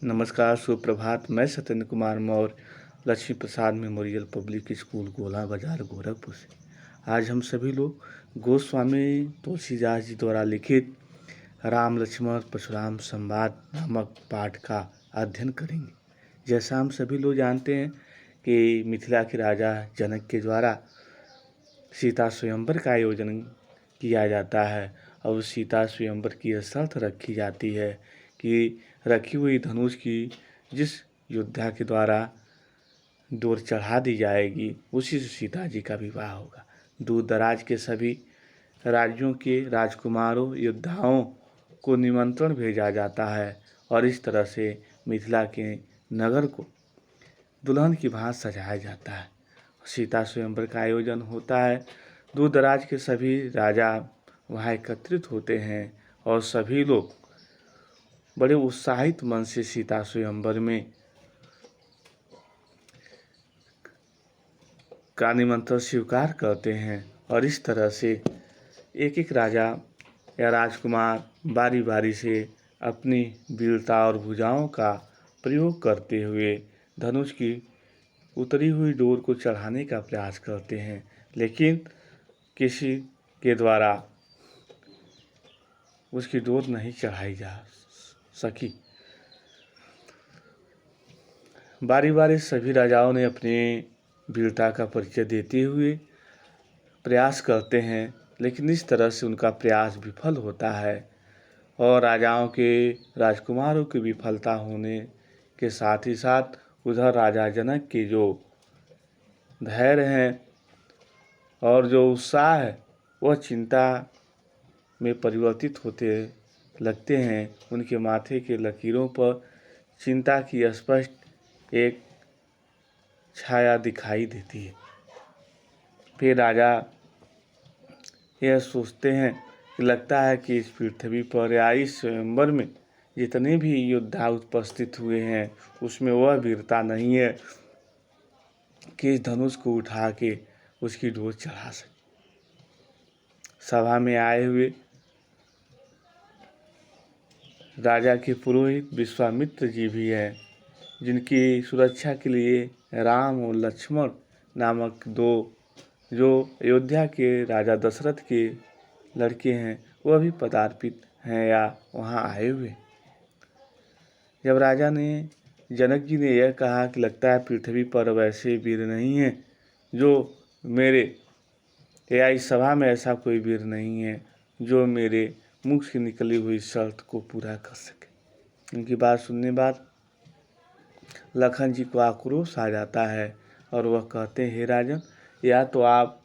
नमस्कार, सुप्रभात। मैं सत्येंद्र कुमार मौर्य, लक्ष्मी प्रसाद मेमोरियल पब्लिक स्कूल, गोला बाजार, गोरखपुर से। आज हम सभी लोग गोस्वामी तुलसीदास जी द्वारा लिखित राम लक्ष्मण परशुराम संवाद नामक पाठ का अध्ययन करेंगे। जैसा हम सभी लोग जानते हैं कि मिथिला के राजा जनक के द्वारा सीता स्वयंवर का आयोजन किया जाता है और सीता स्वयंवर की शर्त रखी जाती है कि रखी हुई धनुष की जिस योद्धा के द्वारा डोर चढ़ा दी जाएगी उसी से सीता जी का विवाह होगा। दूर दराज के सभी राज्यों के राजकुमारों योद्धाओं को निमंत्रण भेजा जाता है और इस तरह से मिथिला के नगर को दुल्हन की भांति सजाया जाता है। सीता स्वयंवर का आयोजन होता है। दूर दराज के सभी राजा वहाँ एकत्रित होते हैं और सभी लोग बड़े उत्साहित मन से सीता स्वयंवर में का निमंत्रण स्वीकार करते हैं और इस तरह से एक एक राजा या राजकुमार बारी बारी से अपनी वीरता और भुजाओं का प्रयोग करते हुए धनुष की उतरी हुई डोर को चढ़ाने का प्रयास करते हैं, लेकिन किसी के द्वारा उसकी डोर नहीं चढ़ाई जा सकी। बारी बारी सभी राजाओं ने अपनी वीरता का परिचय देते हुए प्रयास करते हैं, लेकिन इस तरह से उनका प्रयास विफल होता है और राजाओं के राजकुमारों की विफलता होने के साथ ही साथ उधर राजा जनक के जो धैर्य हैं और जो उत्साह है वह चिंता में परिवर्तित होते लगते हैं। उनके माथे के लकीरों पर चिंता की स्पष्ट एक छाया दिखाई देती है। फिर राजा यह सोचते हैं कि लगता है कि इस पृथ्वी पर या इस स्वयंवर में जितने भी योद्धा उपस्थित हुए हैं उसमें वह वीरता नहीं है कि इस धनुष को उठा के उसकी डोर चढ़ा सके। सभा में आए हुए राजा के पुरोहित विश्वामित्र जी भी हैं, जिनकी सुरक्षा के लिए राम और लक्ष्मण नामक दो जो अयोध्या के राजा दशरथ के लड़के हैं वह भी पदार्पित हैं या वहाँ आए हुए। जब राजा ने जनक जी ने यह कहा कि लगता है पृथ्वी पर वैसे वीर नहीं है जो मेरे या इस सभा में ऐसा कोई वीर नहीं है जो मेरे मुख से निकली हुई शर्त को पूरा कर सके। उनकी बात सुनने बाद लखन जी को आक्रोश आ जाता है और वह कहते हैं, हे राजन, या तो आप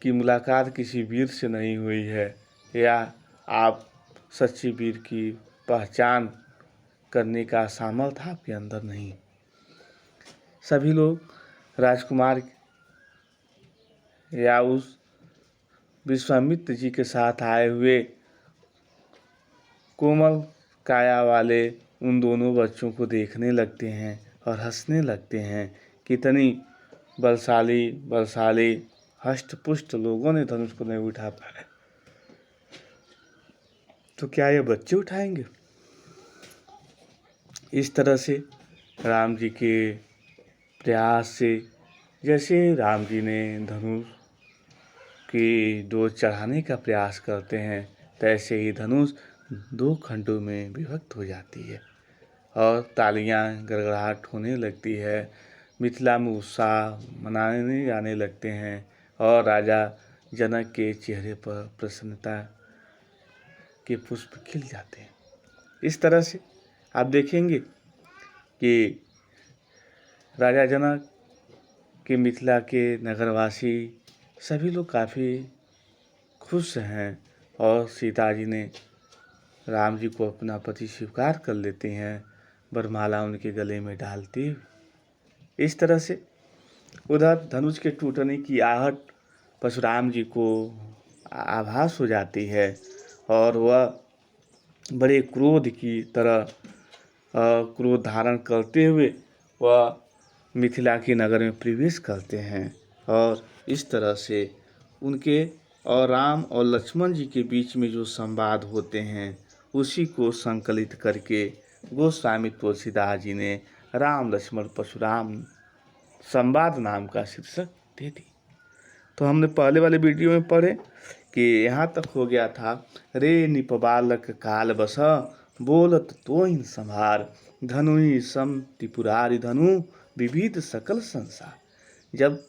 की मुलाकात किसी वीर से नहीं हुई है या आप सच्ची वीर की पहचान करने का सामर्थ्य आपके अंदर नहीं। सभी लोग राजकुमार या उस विश्वामित्र जी के साथ आए हुए कोमल काया वाले उन दोनों बच्चों को देखने लगते हैं और हंसने लगते हैं। कितनी बलशाली हष्ट-पुष्ट लोगों ने धनुष को नहीं उठा पाए, तो क्या ये बच्चे उठाएंगे? इस तरह से राम जी के प्रयास से जैसे राम जी ने धनुष की डोर चढ़ाने का प्रयास करते हैं तैसे ही धनुष दो खंडों में विभक्त हो जाती है और तालियां गड़गड़ाहट होने लगती है। मिथिला में उत्साह मनाने जाने लगते हैं और राजा जनक के चेहरे पर प्रसन्नता के पुष्प खिल जाते हैं। इस तरह से आप देखेंगे कि राजा जनक के मिथिला के नगरवासी सभी लोग काफ़ी खुश हैं और सीता जी ने राम जी को अपना पति स्वीकार कर लेते हैं, वरमाला उनके गले में डालती हुई। इस तरह से उधर धनुष के टूटने की आहट परशुराम जी को आभास हो जाती है और वह बड़े क्रोध की तरह क्रोध धारण करते हुए वह मिथिला के नगर में प्रवेश करते हैं और इस तरह से उनके और राम और लक्ष्मण जी के बीच में जो संवाद होते हैं उसी को संकलित करके गोस्वामी तुलसीदास जी ने राम लक्ष्मण परशुराम संवाद नाम का शीर्षक दे दी। तो हमने पहले वाले वीडियो में पढ़े कि यहाँ तक हो गया था, रे निप बालक काल बस बोलत तोहिं संभार, धनु ही सम त्रिपुरारि धनु विविध सकल संसार। जब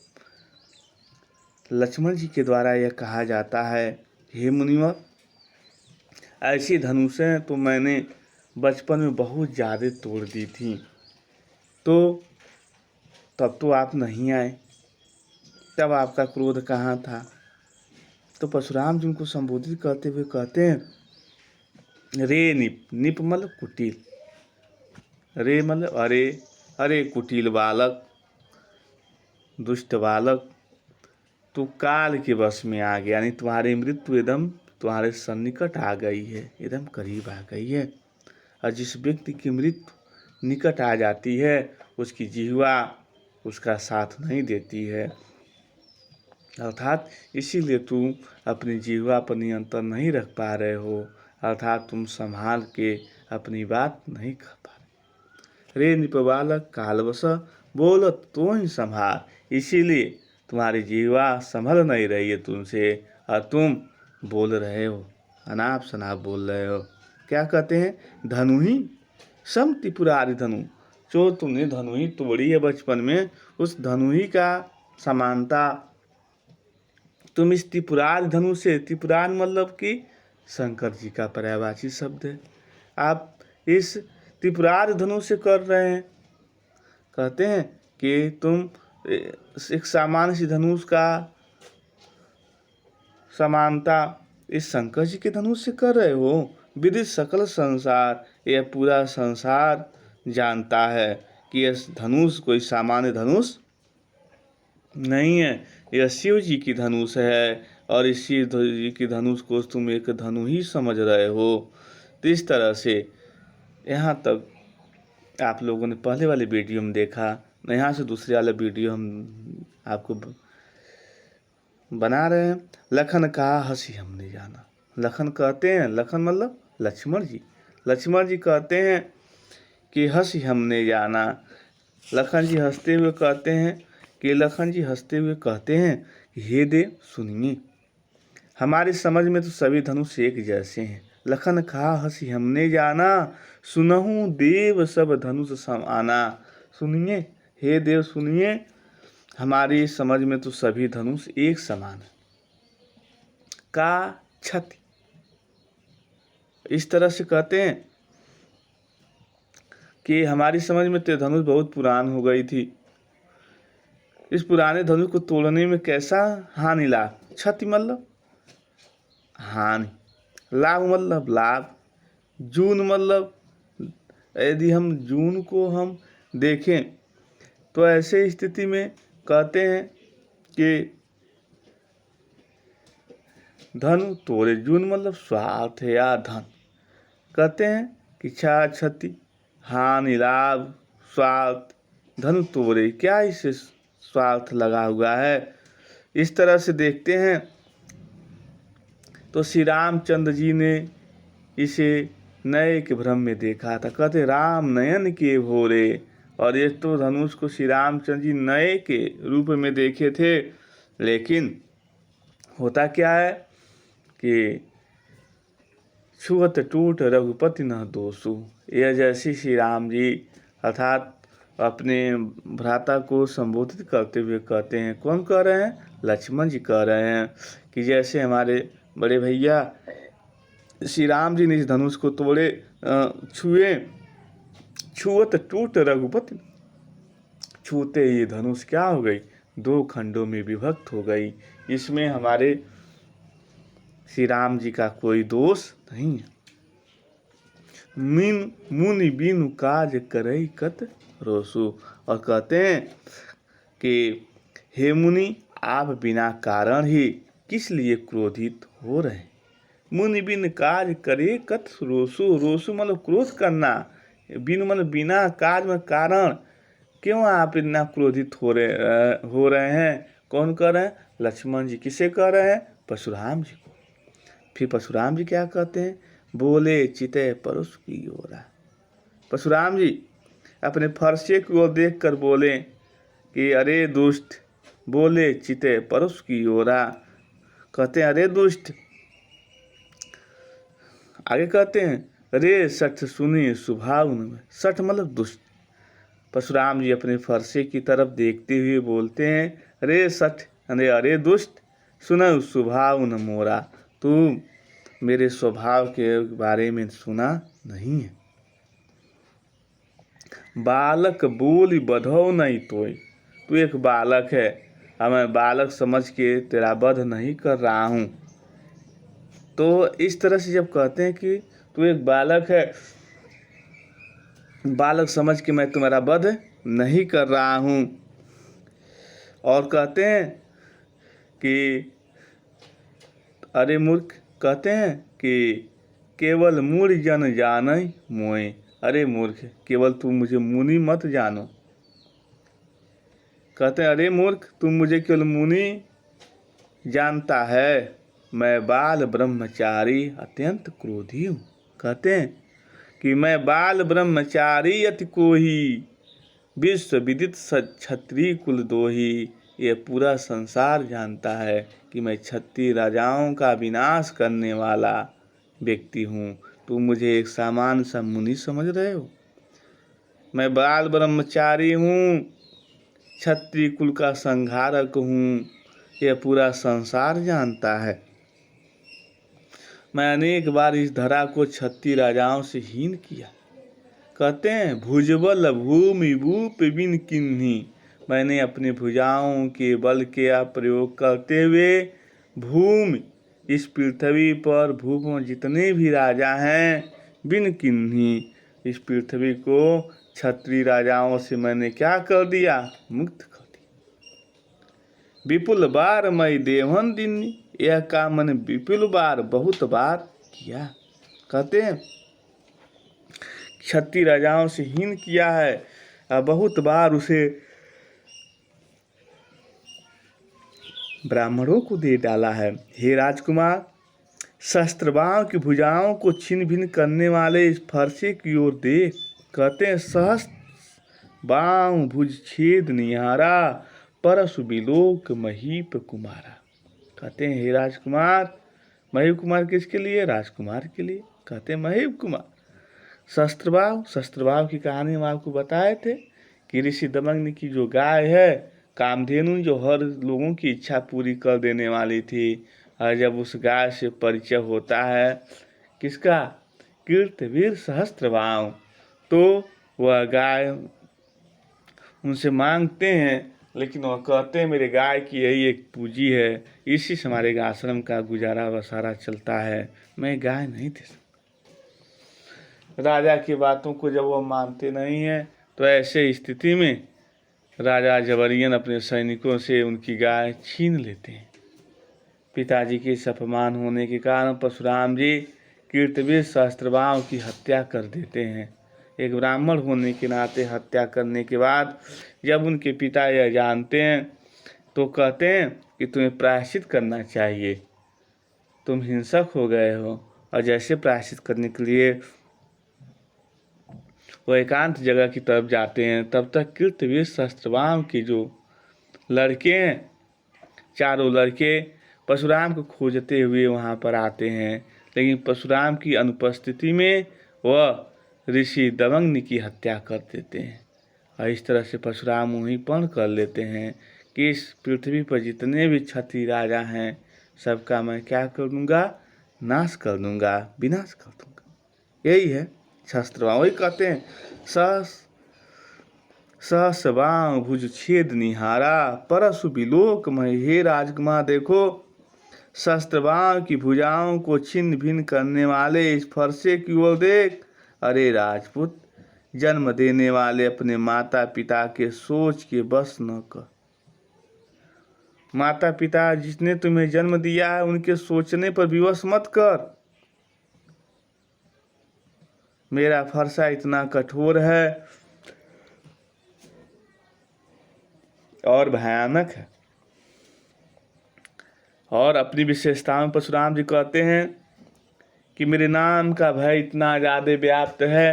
लक्ष्मण जी के द्वारा यह कहा जाता है, हे मुनिवर, ऐसी धनुषें तो मैंने बचपन में बहुत ज़्यादा तोड़ दी थी, तो तब तो आप नहीं आए, तब आपका क्रोध कहाँ था। तो परशुराम जी उनको संबोधित करते हुए कहते हैं, रे निप, निप मतलब कुटिल, रे मतलब अरे, अरे कुटिल बालक, दुष्ट बालक, तू काल के वश में आ गया, यानी तुम्हारी मृत्यु एकदम तुम्हारे सन्निकट आ गई है, एकदम करीब आ गई है। और जिस व्यक्ति की मृत्यु निकट आ जाती है उसकी जिह्वा उसका साथ नहीं देती है, अर्थात इसीलिए तुम अपनी जिह्वा पर नियंत्रण नहीं रख पा रहे हो, अर्थात तुम संभाल के अपनी बात नहीं कह पा रहे। रे निप बालक कालवश बोलत तोहिं संभार, इसीलिए तुम्हारी जिह्वा संभल नहीं रही है तुमसे और तुम बोल रहे हो, अनाप शनाप बोल रहे हो। क्या कहते हैं, धनु ही सम त्रिपुरारि धनु, जो तुमने धनु ही तोड़ी है बचपन में, उस धनु ही का समानता तुम इस त्रिपुरारि धनु से, त्रिपुरारि मतलब कि शंकर जी का पर्यायवाची शब्द है, आप इस त्रिपुरारि धनु से कर रहे हैं। कहते हैं कि तुम एक सामान्य सी धनुष का समानता इस शंकर जी के धनुष से कर रहे हो। विदित सकल संसार, यह पूरा संसार जानता है कि यह धनुष कोई सामान्य धनुष नहीं है, यह शिव जी की धनुष है और इस शिव जी की धनुष को तुम एक धनु ही समझ रहे हो। तो इस तरह से यहाँ तक आप लोगों ने पहले वाले वीडियो में देखा, यहाँ से दूसरे वाला वीडियो हम आपको बना रहे हैं। लखन कहा हंसी हमने जाना, लखन कहते हैं, लखन मतलब लक्ष्मण जी, लक्ष्मण जी कहते हैं कि हंसी हमने जाना। लखन जी हंसते हुए कहते हैं कि लखन जी हंसते हुए कहते हैं कि हे देव सुनिए, हमारी समझ में तो सभी धनुष एक जैसे हैं। लखन कहा हंसी हमने जाना, सुनहु देव सब धनुष समाना। सुनिए हे देव सुनिए, हमारी समझ में तो सभी धनुष एक समान है। का क्षति, इस तरह से कहते हैं कि हमारी समझ में तो धनुष बहुत पुरान हो गई थी, इस पुराने धनुष को तोड़ने में कैसा हानि लाभ, क्षति मतलब हानि, लाभ मतलब लाभ, जून मतलब यदि हम जून को हम देखें तो ऐसे स्थिति में कहते हैं कि धनु तोड़े, जून मतलब स्वार्थ या धन, कहते हैं कि क्षति हानि लाभ स्वार्थ, धनु तोड़े, क्या इससे स्वार्थ लगा हुआ है। इस तरह से देखते हैं तो श्री रामचंद्र जी ने इसे नए के भ्रम में देखा था। कहते राम नयन के भोरे, और ये तो धनुष को श्री रामचंद्र जी नए के रूप में देखे थे, लेकिन होता क्या है कि छुअत टूट रघुपति न दोषु, यह जैसे श्री राम जी अर्थात अपने भ्राता को संबोधित करते हुए कहते हैं, कौन कह रहे हैं, लक्ष्मण जी कह रहे हैं कि जैसे हमारे बड़े भैया श्री राम जी ने इस धनुष को तोड़े, छुए, छुअत टूट रघुपति, छूते ही धनुष क्या हो गई, दो खंडों में विभक्त हो गई। इसमें हमारे श्री राम जी का कोई दोष नहीं है। मुनि बिनु काज करई कत रोसु, और कहते हैं कि हे मुनि, आप बिना कारण ही किस लिए क्रोधित हो रहे हैं। मुनि बिन काज करे कत रोसु, रोसु मतलब क्रोध करना, बिनु मतलब बिना, काज में कारण, क्यों आप इतना क्रोधित हो रहे हैं। कौन कह रहे हैं, लक्ष्मण जी। किसे कह रहे हैं, परशुराम जी को। फिर परशुराम जी क्या कहते हैं, बोले चिते परुष की ओरा, परशुराम जी अपने फरसे की ओर देख कर बोले कि अरे दुष्ट, बोले चिते परुष की ओरा। कहते हैं अरे दुष्ट, आगे कहते हैं रे सठ सुनी स्वभाव में। सठ मतलब दुष्ट। परशुराम जी अपने फरसे की तरफ देखते हुए बोलते हैं रे सठ, अरे दुष्ट, सुन स्वभाव न मोरा। तू मेरे स्वभाव के बारे में सुना नहीं है। बालक बोली बधो नहीं तोय। तू एक बालक है और मैं बालक समझ के तेरा वध नहीं कर रहा हूँ। तो इस तरह से जब कहते हैं कि तू एक बालक है, बालक समझ के मैं तुम्हारा वध नहीं कर रहा हूँ। और कहते हैं कि अरे मूर्ख, कहते हैं कि केवल मूढ़ जन जानय मोय। अरे मूर्ख, केवल तुम मुझे मुनि मत जानो। कहते हैं अरे मूर्ख, तुम मुझे केवल मुनि जानता है, मैं बाल ब्रह्मचारी अत्यंत क्रोधी हूँ। कहते हैं कि मैं बाल ब्रह्मचारी अति कोही, विश्व विदित क्षत्रिय कुल दोही। ये पूरा संसार जानता है कि मैं क्षत्रिय राजाओं का विनाश करने वाला व्यक्ति हूँ। तुम मुझे एक सामान्य सा मुनि समझ रहे हो? मैं बाल ब्रह्मचारी हूँ, क्षत्रिय कुल का संहारक हूँ, यह पूरा संसार जानता है। मैं अनेक बार इस धरा को क्षत्रिय राजाओं से हीन किया। कहते हैं भुजबल भूमि भूप बिन किन्ही। मैंने अपनी भुजाओं के बल के प्रयोग करते हुए भूमि, इस पृथ्वी पर भूप में जितने भी राजा हैं, बिन किन्ही, इस पृथ्वी को क्षत्रिय राजाओं से मैंने क्या कर दिया? मुक्त कर दिया। विपुल बार मैं देवन दिन, यह काम मैंने विपुल बार, बहुत बार किया। कहते हैं क्षत्रिय राजाओं से हीन किया है, बहुत बार उसे ब्राह्मणों को दे डाला है। हे राजकुमार, शस्त्रबाण की भुजाओं को छिन्न भिन्न करने वाले इस फरसे की ओर देख। कहते हैं सहस्त्र बाण भुज छेद निहारा, परशु बिलोक महीप कुमारा। कहते हैं हे राजकुमार, महीप कुमार किसके लिए? राजकुमार के लिए। कहते हैं महीप कुमार, शस्त्रबाव की कहानी हम आपको बताए थे कि ऋषि दमन की जो गाय है कामधेनु, जो हर लोगों की इच्छा पूरी कर देने वाली थी, और जब उस गाय से परिचय होता है किसका? कीर्तवीर सहस्त्रबाव, तो वह गाय उनसे मांगते हैं, लेकिन वह कहते हैं मेरे गाय की यही एक पूंजी है, इसी से हमारे आश्रम का गुजारा बसारा चलता है, मैं गाय नहीं दे सकता। राजा की बातों को जब वह मानते नहीं हैं, तो ऐसे स्थिति में राजा जबरियन अपने सैनिकों से उनकी गाय छीन लेते हैं। पिताजी के इस अपमान होने के कारण परशुराम जी कीर्तवीर सहस्त्रबाण की हत्या कर देते हैं। एक ब्राह्मण होने के नाते हत्या करने के बाद जब उनके पिता यह जानते हैं तो कहते हैं कि तुम्हें प्रायश्चित करना चाहिए, तुम हिंसक हो गए हो। और जैसे प्रायश्चित करने के लिए वो एकांत जगह की तरफ जाते हैं, तब तक कीर्तवीर सहस्त्रबाण के जो लड़के हैं, चारों लड़के परशुराम को खोजते हुए वहाँ पर आते हैं, लेकिन परशुराम की अनुपस्थिति में वह ऋषि दमन की हत्या कर देते हैं। और इस तरह से परशुराम वहीं पण कर लेते हैं कि इस पृथ्वी पर जितने भी क्षत्रिय राजा हैं सबका मैं क्या कर दूंगा? नाश कर दूंगा, विनाश कर दूंगा। यही है शस्त्रबाण। वही कहते हैं सहस्त्रबाण भुज छेद निहारा, परशु बिलोक मय। हे राजकुमार देखो, शस्त्रबाण की भुजाओं को छिन्न भिन्न करने वाले इस फरसे की ओर देख। अरे राजपुत, जन्म देने वाले अपने माता पिता के सोच के बस न कर। माता पिता जिसने तुम्हें जन्म दिया है उनके सोचने पर विवश मत कर। मेरा फरसा इतना कठोर है और भयानक है। और अपनी विशेषताओं में परशुराम जी कहते हैं कि मेरे नाम का भय इतना ज़्यादा व्याप्त है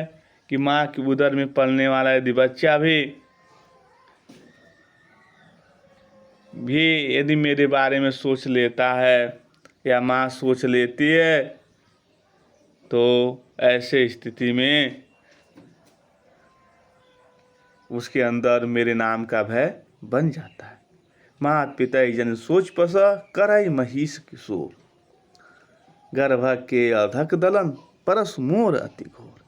कि माँ के उदर में पलने वाला यदि बच्चा भी यदि मेरे बारे में सोच लेता है या माँ सोच लेती है, तो ऐसे स्थिति में उसके अंदर मेरे नाम का भय बन जाता है। मात पिता जन सोच पस करई महिष किशोर, गर्भ के अधक दलन परस मोर अति घोर।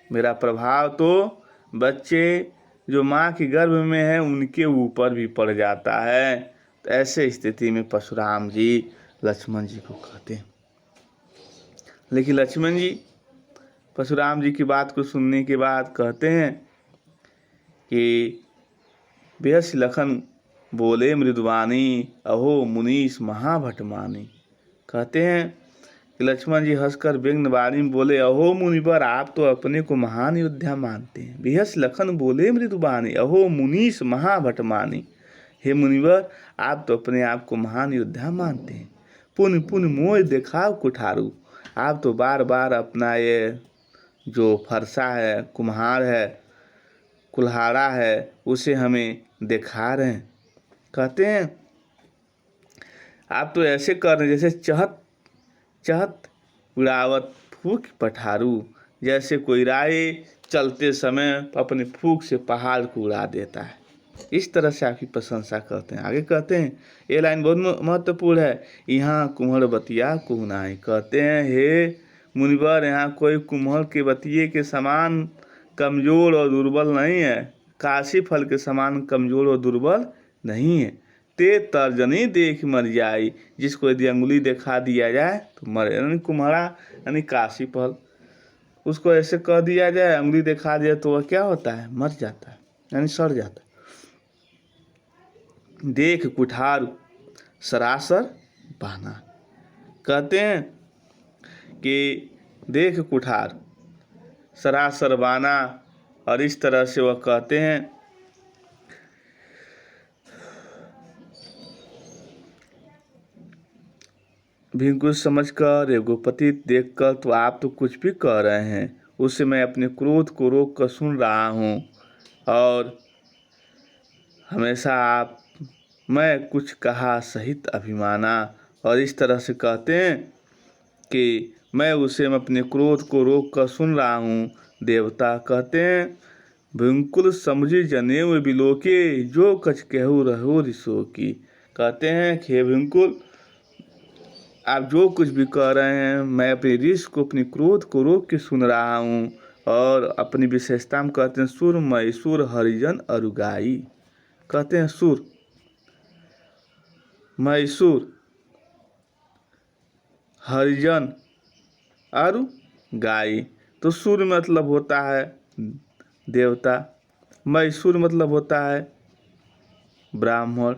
मेरा प्रभाव तो बच्चे जो माँ के गर्भ में है उनके ऊपर भी पड़ जाता है। तो ऐसे स्थिति में परशुराम जी लक्ष्मण जी को कहते हैं। लेकिन लक्ष्मण जी परशुराम जी की बात को सुनने के बाद कहते हैं कि बेहस लखन बोले मृदुवानी, अहो मुनीश महाभटमानी। कहते हैं कि लक्ष्मण जी हंसकर व्यंग्य वाणी में बोले, अहो मुनिवर, आप तो अपने को महान योद्धा मानते हैं। बेहस लखन बोले मृदुवानी, अहो मुनीश महाभटमानी। हे मुनिवर, आप तो अपने आप को महान योद्धा मानते हैं। पुन पुन मोय देखाव कुठारू, आप तो बार बार अपना ये जो फरसा है, कुम्हार है, कुल्हाड़ा है, उसे हमें दिखा रहे हैं। कहते हैं आप तो ऐसे कर रहे हैं जैसे चहत चहत उड़ावत फूक पठारू, जैसे कोई राय चलते समय अपने फूक से पहाड़ को उड़ा देता है। इस तरह से आपकी प्रशंसा करते हैं। आगे कहते हैं, ये लाइन बहुत महत्वपूर्ण है, यहाँ कुम्हड़ बतिया कुहनाई। कहते हैं हे मुनिवर, यहाँ कोई कुम्हड़ के बतिये के समान कमजोर और दुर्बल नहीं है, काशी फल के समान कमजोर और दुर्बल नहीं है। ते तर्जनी देख मर जाए, जिसको यदि अंगुली दिखा दिया जाए तो मरे। यानी कुम्हड़ा यानी काशी फल, उसको ऐसे कह दिया जाए, अंगुली दिखा दिया तो वह क्या होता है, मर जाता है, यानी सड़ जाता है। देख कुठार सरासर बाना। कहते हैं कि देख कुठार सरासर बाना, और इस तरह से वह कहते हैं भिंकुल समझकर, रघुपति देखकर, तो आप तो कुछ भी कह रहे हैं, उससे मैं अपने क्रोध को रोक कर सुन रहा हूँ, और हमेशा आप मैं कुछ कहा सहित अभिमाना। और इस तरह से कहते हैं कि मैं उसे अपने क्रोध को रोक कर सुन रहा हूँ। देवता कहते हैं भिंकुल समझी जनेऊ बिलोके, जो कछ कहू रहो रिसो की। कहते हैं कि हे भिंकुल, आप जो कुछ भी कह रहे हैं, मैं अपने ऋष को, अपनी क्रोध को रोक के सुन रहा हूँ। और अपनी विशेषता में कहते हैं सुर मैसूर हरिजन अरुगाई। कहते हैं सुर मैसूर हरिजन अरु गाई। तो सुर मतलब होता है देवता, मैसूर मतलब होता है ब्राह्मण,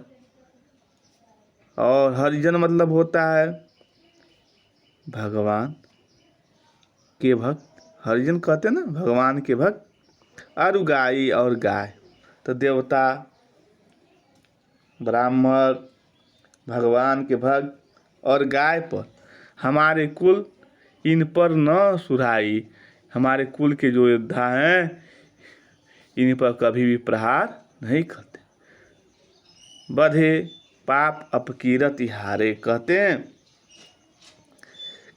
और हरिजन मतलब होता है भगवान के भक्त। हरिजन कहते हैं ना, भगवान के भक्त। अरु गाई और गाय, तो देवता, ब्राह्मण, भगवान के भक्त और गाय पर हमारे कुल इन पर न सुराई। हमारे कुल के जो योद्धा हैं इन पर कभी भी प्रहार नहीं करते। बधे पाप अपकीरत हारे। कहते हैं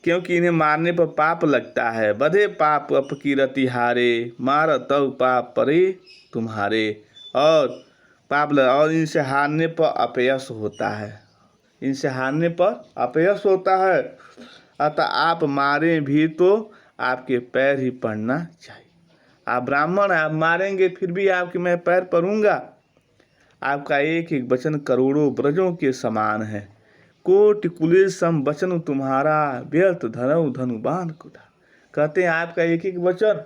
क्योंकि इन्हें मारने पर पाप लगता है। बधे पाप अपकीरत हारे, मार तव पाप परे तुम्हारे। और इनसे हारने पर अपयश होता है, इनसे हारने पर अपयश होता है। अतः आप मारें भी तो आपके पैर ही पड़ना चाहिए। आप ब्राह्मण, आप मारेंगे फिर भी आपके मैं पैर पड़ूंगा। आपका एक एक वचन करोड़ों ब्रजों के समान है। कोटि कुले सम वचन तुम्हारा, व्यर्थ धनऊ धनुबान कुठा। कहते हैं आपका एक एक वचन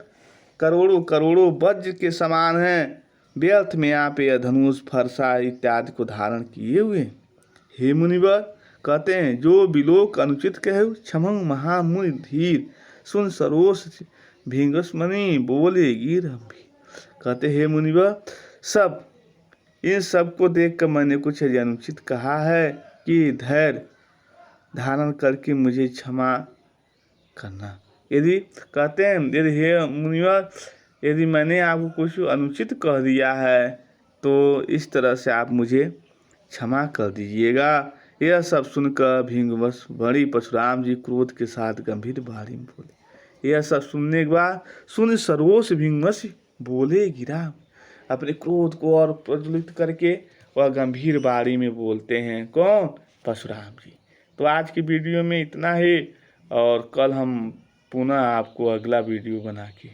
करोड़ों करोड़ों वज्र के समान है। व्यर्थ में आप यह धनुष, फरसा इत्यादि को धारण किए हुए। हे मुनिवर, कहते हैं जो बिलोक अनुचित कहे क्षमंग महामुनि धीर, सुन सरोस भींगस्मनि बोले गिर भी। कहते हे मुनिवर, इन सब को देखकर मैंने कुछ अनुचित कहा है कि धैर्य धारण करके मुझे क्षमा करना। यदि कहते हैं यदि हे मुनिवर, यदि मैंने आपको कुछ अनुचित कह दिया है तो इस तरह से आप मुझे क्षमा कर दीजिएगा। यह सब सुनकर भृंगवश बड़ी परशुराम जी क्रोध के साथ गंभीर वाणी में बोले। यह सब सुनने के बाद सुन सरोष भृंगवश बोले गिरा। अपने क्रोध को और प्रज्वलित करके वह गंभीर वाणी में बोलते हैं, कौन? परशुराम जी। तो आज की वीडियो में इतना ही, और कल हम पुनः आपको अगला वीडियो बना के